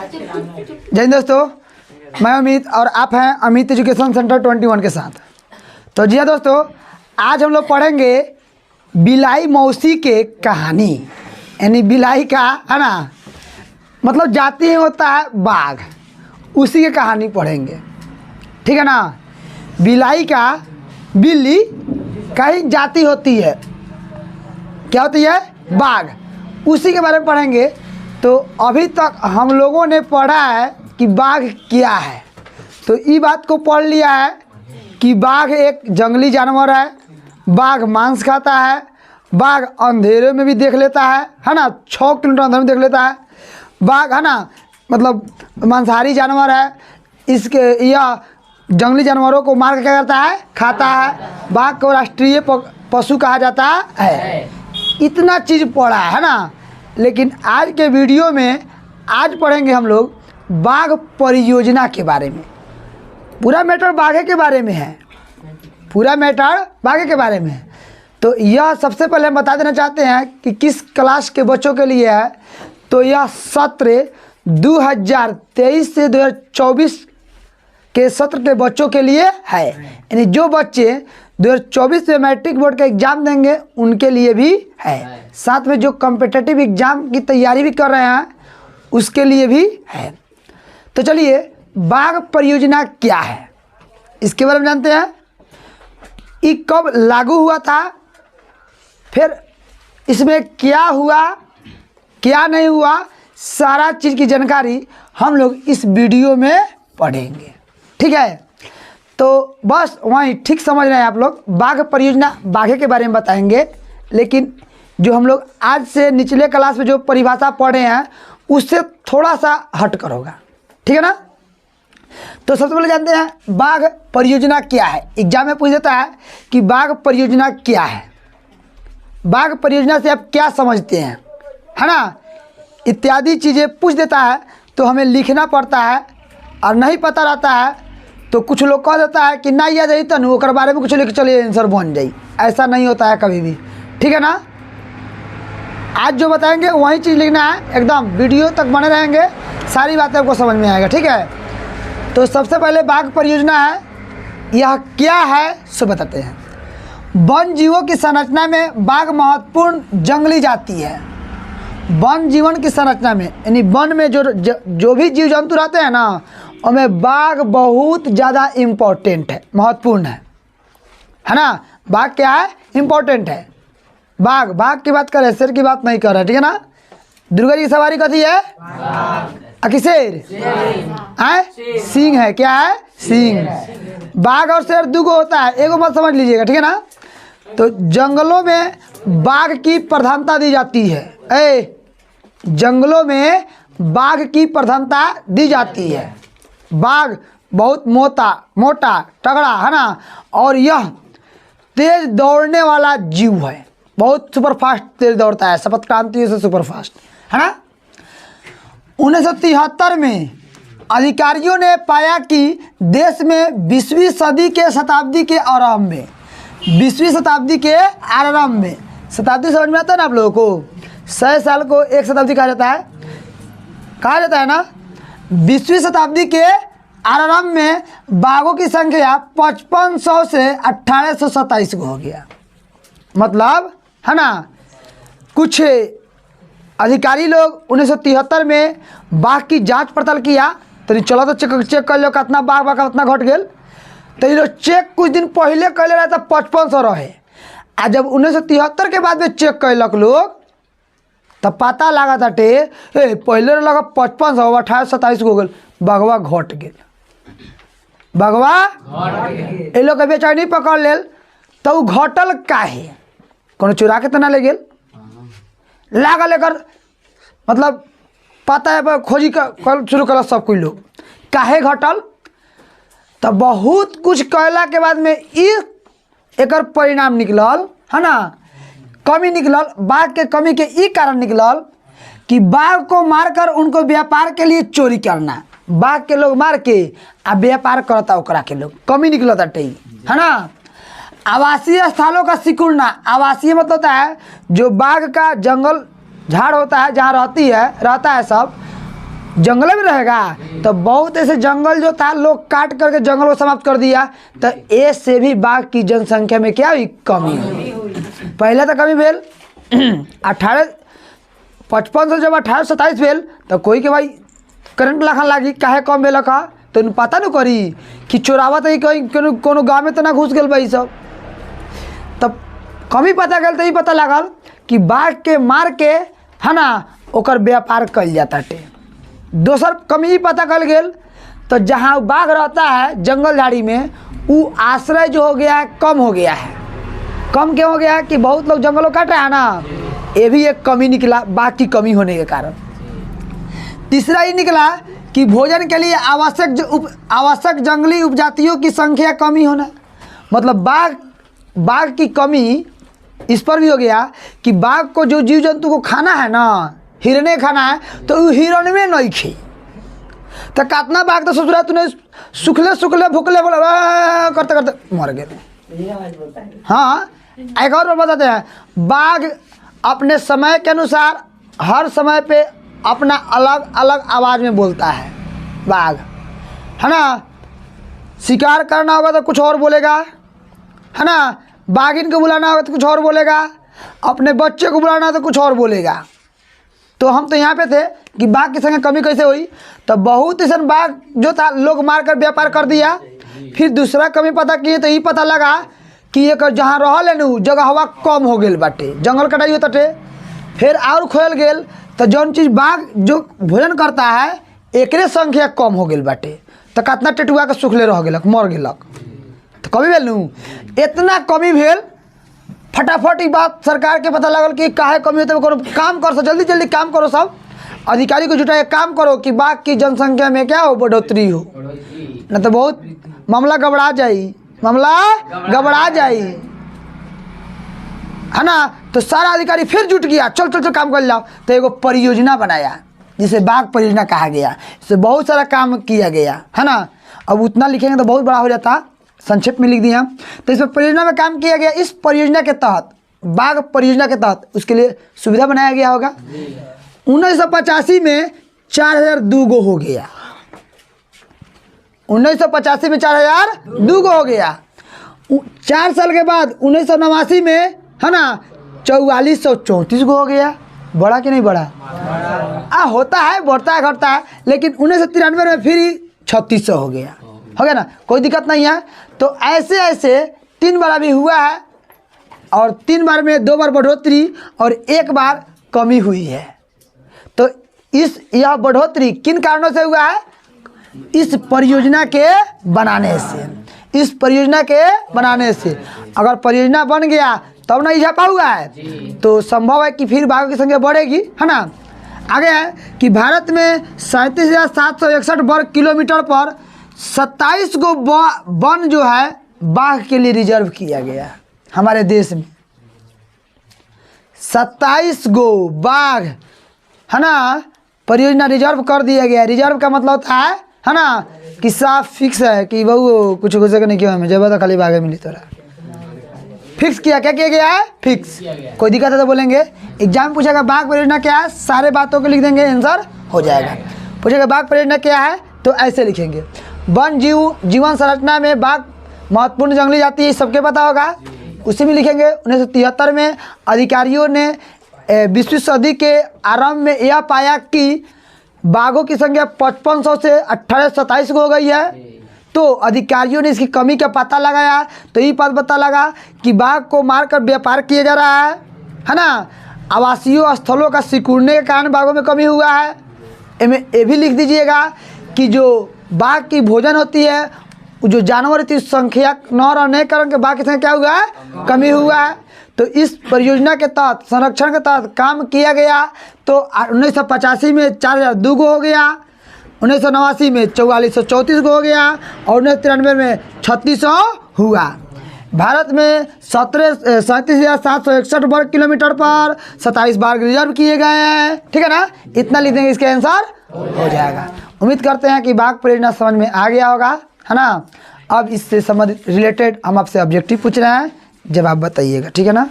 जय हिंद दोस्तों, मैं अमित और आप हैं अमित एजुकेशन सेंटर 21 के साथ। तो जी हाँ दोस्तों, आज हम लोग पढ़ेंगे बिलाई मौसी के कहानी। यानी बिलाई का है ना, मतलब जाति ही होता है बाघ, उसी की कहानी पढ़ेंगे, ठीक है ना। बिलाई का, बिल्ली का ही जाति होती है, क्या होती है? बाघ, उसी के बारे में पढ़ेंगे। तो अभी तक हम लोगों ने पढ़ा है कि बाघ क्या है, तो ये बात को पढ़ लिया है कि बाघ एक जंगली जानवर है, बाघ मांस खाता है, बाघ अंधेरे में भी देख लेता है ना, 6 किलोमीटर अंधेरे में देख लेता है। बाघ है ना, मतलब मांसाहारी जानवर है। इसके यह जंगली जानवरों को मार के क्या करता है? खाता है। बाघ को राष्ट्रीय पशु कहा जाता है। इतना चीज़ पढ़ा है ना, लेकिन आज के वीडियो में आज पढ़ेंगे हम लोग बाघ परियोजना के बारे में। पूरा मैटर बाघे के बारे में है, पूरा मैटर बाघे के बारे में है। तो यह सबसे पहले हम बता देना चाहते हैं कि किस क्लास के बच्चों के लिए है। तो यह सत्र 2023 से 2024 के सत्र के बच्चों के लिए है। यानी जो बच्चे 2024 में मैट्रिक बोर्ड का एग्ज़ाम देंगे उनके लिए भी है, साथ में जो कॉम्पिटिटिव एग्ज़ाम की तैयारी भी कर रहे हैं उसके लिए भी है। तो चलिए, बाघ परियोजना क्या है इसके बारे में जानते हैं। ये कब लागू हुआ था, फिर इसमें क्या हुआ क्या नहीं हुआ, सारा चीज़ की जानकारी हम लोग इस वीडियो में पढ़ेंगे, ठीक है। तो बस वहीं ठीक समझ रहे हैं आप लोग। बाघ परियोजना बाघे के बारे में बताएंगे, लेकिन जो हम लोग आज से निचले क्लास में जो परिभाषा पढ़े हैं उससे थोड़ा सा हट कर होगा, ठीक है ना। तो सबसे पहले जानते हैं बाघ परियोजना क्या है। एग्जाम में पूछ देता है कि बाघ परियोजना क्या है, बाघ परियोजना से आप क्या समझते हैं, है ना, इत्यादि चीज़ें पूछ देता है। तो हमें लिखना पड़ता है, और नहीं पता रहता है तो कुछ लोग कह देता है कि ना याद जाई तनु ओकर बारे में कुछ लिख चलिए आंसर बन जाई। ऐसा नहीं होता है कभी भी, ठीक है ना। आज जो बताएंगे वही चीज़ लिखना है, एकदम वीडियो तक बने रहेंगे, सारी बातें आपको समझ में आएगा, ठीक है। तो सबसे पहले बाघ परियोजना है, यह क्या है सो बताते हैं। वन जीवों की संरचना में बाघ महत्वपूर्ण जंगली जाति है। वन जीवन की संरचना में, यानी वन में जो भी जीव जंतु रहते हैं ना, उनमें बाघ बहुत ज़्यादा इम्पोर्टेंट है, महत्वपूर्ण है ना। बाघ क्या है? इम्पोर्टेंट है। बाघ की बात कर रहे, शेर की बात नहीं कर रहे, ठीक है ना। दुर्गा जी की सवारी कथी है? शेर है, सिंह है, क्या है? सिंह। बाघ और शेर दुगो होता है, एगो मत समझ लीजिएगा, ठीक है ना। तो जंगलों में बाघ की प्रधानता दी जाती है। जंगलों में बाघ की प्रधानता दी जाती है। बाघ बहुत मोटा तगड़ा है ना, और यह तेज दौड़ने वाला जीव है, बहुत सुपर फास्ट तेज दौड़ता है, शपथ क्रांति से सुपर फास्ट, है ना। 1973 में अधिकारियों ने पाया कि देश में 20वीं सदी के शताब्दी के आरंभ में, 20वीं शताब्दी के आरंभ में, शताब्दी समझ में आता है ना आप लोगों को, 100 साल को एक शताब्दी कहा जाता है ना। 20वीं शताब्दी के आरंभ में बाघों की संख्या 5500 से 1827 को हो गया। मतलब है ना, कुछ अधिकारी लोग 1973 में बाघ की जांच पड़ताल किया, तो चलो तो चेक कर लो कितना बाघ कितना घट गया। तो ये लोग चेक कुछ दिन पहले कर ले रहा था 5500 रहे, आ जब 1973 के बाद में चेक कैलक लोग तब पता लगा था पहले लगा 5500, 1827 को गल, बघवा घट गए। बघवा ये लोग बेचैनी पकड़ ले, तो घटल काहे? कोनो चुरा के तो ना ले गेल, लागा लेकर, मतलब पता है खोजी कर शुरू कर सब कोई लोग काहे घटल। तो बहुत कुछ कहला के बाद में एक परिणाम निकलल, है ना, कमी निकलल। बाघ के कमी के ई कारण निकलल कि बाघ को मारकर उनको व्यापार के लिए चोरी करना, बाघ के लोग मार के आ व्यापार करता, ओकरा के लोग कमी निकलता है ना। आवासीय स्थलों का सिकुड़ना, आवासीय मतलब होता है जो बाघ का जंगल झाड़ होता है जहाँ रहता है सब, जंगल में रहेगा। तो बहुत ऐसे जंगल जो था लोग काट करके जंगल को समाप्त कर दिया, तो ए से भी बाघ की जनसंख्या में क्या हुई, कमी हुई। पहले तो कमी भेल 1855 से जब 1827 भेल तो कोई के भाई करंट लाखन लागी काहे कम भेल का, तो पता न करी कि चोरावत है कहीं कोनो गाँव में तो ना घुस गल भाई सब। तब कमी पता गल तो ये पता लागल कि बाघ के मार के है ना ओकर व्यापार कल जाता टे। दोसर कमी ही पता कल गेल तो जहाँ बाघ रहता है जंगल झाड़ी में वो आश्रय जो हो गया है कम हो गया है। कम क्यों हो गया है कि बहुत लोग जंगलों काट रहे हैं ना, ये भी एक कमी निकला बाघ की कमी होने के कारण। तीसरा ये निकला कि भोजन के लिए आवश्यक जंगली उपजातियों की संख्या कमी होना, मतलब बाघ की कमी इस पर भी हो गया कि बाघ को जो जीव जंतु को खाना है ना, हिरने खाना है, तो वो हिरण में नहीं खी। तो कितना बाघ तो सोच रहा तूने सुखले भूखले बोला करते करते मर गए। हाँ, एक और बताते हैं, बाघ अपने समय के अनुसार हर समय पे अपना अलग अलग आवाज़ में बोलता है। बाघ है ना, शिकार करना होगा तो कुछ और बोलेगा, है ना, बाघिन को बुलाना होगा तो कुछ और बोलेगा, अपने बच्चे को बुलाना हो तो कुछ और बोलेगा। तो हम तो यहाँ पे थे कि बाघ की संख्या कमी कैसे हुई, तो बहुत ऐसा बाघ जो था लोग मार कर व्यापार कर दिया। फिर दूसरा कमी पता किए तो ये पता लगा कि एक जहाँ रहल है न जगह हवा कम हो गई बाटे, जंगल कटाई होता टे। फिर और खोल गेल तो जौन चीज़ बाघ जो भोजन करता है एकरे संख्या कम हो गई बाटे, तो कितना टेटुआ के सुखले रह गेलक, मर गेलक। तो कमी भेल नू, इतना कमी भेल फटाफट ही बात सरकार के पता लगल कि काहे कमी होते करो काम कर सो, जल्दी जल्दी काम करो, सब अधिकारी को जुटाए काम करो कि बाघ की जनसंख्या में क्या हो, बढ़ोतरी हो, न तो बहुत मामला गड़बड़ा जाई, है ना। तो सारा अधिकारी फिर जुट गया, चल काम कर जाओ। तो एगो परियोजना बनाया जिसे बाघ परियोजना कहा गया, इससे बहुत सारा काम किया गया, है ना। अब उतना लिखेंगे तो बहुत बड़ा हो जाता, संक्षेप में लिख दिया। तो इसमें परियोजना में काम किया गया। इस परियोजना के तहत, बाघ परियोजना के तहत उसके लिए सुविधा बनाया गया होगा। 1985 में 4002 गो हो गया, 1985 में 4002 गो हो गया। 4 साल के बाद 1989 में है ना 4434 गो हो गया। बड़ा कि नहीं बड़ा? होता है, बढ़ता है, घटता है, लेकिन 1993 में फिर 3600 हो गया ना, कोई दिक्कत नहीं है। तो ऐसे 3 बार अभी हुआ है, और 3 बार में 2 बार बढ़ोतरी और 1 बार कमी हुई है। तो यह बढ़ोतरी किन कारणों से हुआ है? इस परियोजना के बनाने से, अगर परियोजना बन गया तब ना इजाफा हुआ है, तो संभव है कि फिर बाघों की संख्या बढ़ेगी, है ना। आगे है कि भारत में 37,761 वर्ग किलोमीटर पर 27 गो वन जो है बाघ के लिए रिजर्व किया गया। हमारे देश में 27 गो बाघ, है ना, परियोजना रिजर्व कर दिया गया। रिजर्व का मतलब होता है ना, कि साफ फिक्स है कि बहु कुछ घुसे नहीं किया, हमें जब तो खाली बाघ मिली तोरा, फिक्स किया। क्या किया गया है? फिक्स। कोई दिक्कत है तो बोलेंगे, एग्जाम पूछेगा बाघ परियोजना क्या है, सारे बातों को लिख देंगे, आंसर हो जाएगा। पूछेगा बाघ परियोजना क्या है, तो ऐसे लिखेंगे। वन जीवन संरचना में बाघ महत्वपूर्ण जंगली जाति है, सबके पता होगा, उसी में लिखेंगे। 1973 में अधिकारियों ने 20वीं सदी के आरंभ में यह पाया कि बाघों की संख्या 5500 से 1827 हो गई है। तो अधिकारियों ने इसकी कमी का पता लगाया, तो ये बात पता लगा कि बाघ को मारकर व्यापार किया जा रहा है ना। आवासीय स्थलों का सिकुड़ने के कारण बाघों में कमी हुआ है। ये भी लिख दीजिएगा कि जो बाघ की भोजन होती है, जो जानवर की संख्या न रहने के कारण के बाघ की संख्या क्या हुआ है, कमी हुआ है। तो इस परियोजना के तहत, संरक्षण के तहत काम किया गया। तो 1985 में 4002 गो हो गया, 1989 में 4434 गो हो गया, और 1993 में 3600 हुआ। भारत में 37,761 वर्ग किलोमीटर पर 27 बाघ रिजर्व किए गए हैं, ठीक है ना। इतना लिख देंगे, इसके आंसर हो जाएगा। उम्मीद करते हैं कि बाघ परियोजना समझ में आ गया होगा, है ना। अब इससे संबंधित रिलेटेड हम आपसे ऑब्जेक्टिव पूछ रहे हैं, जवाब बताइएगा, ठीक है ना।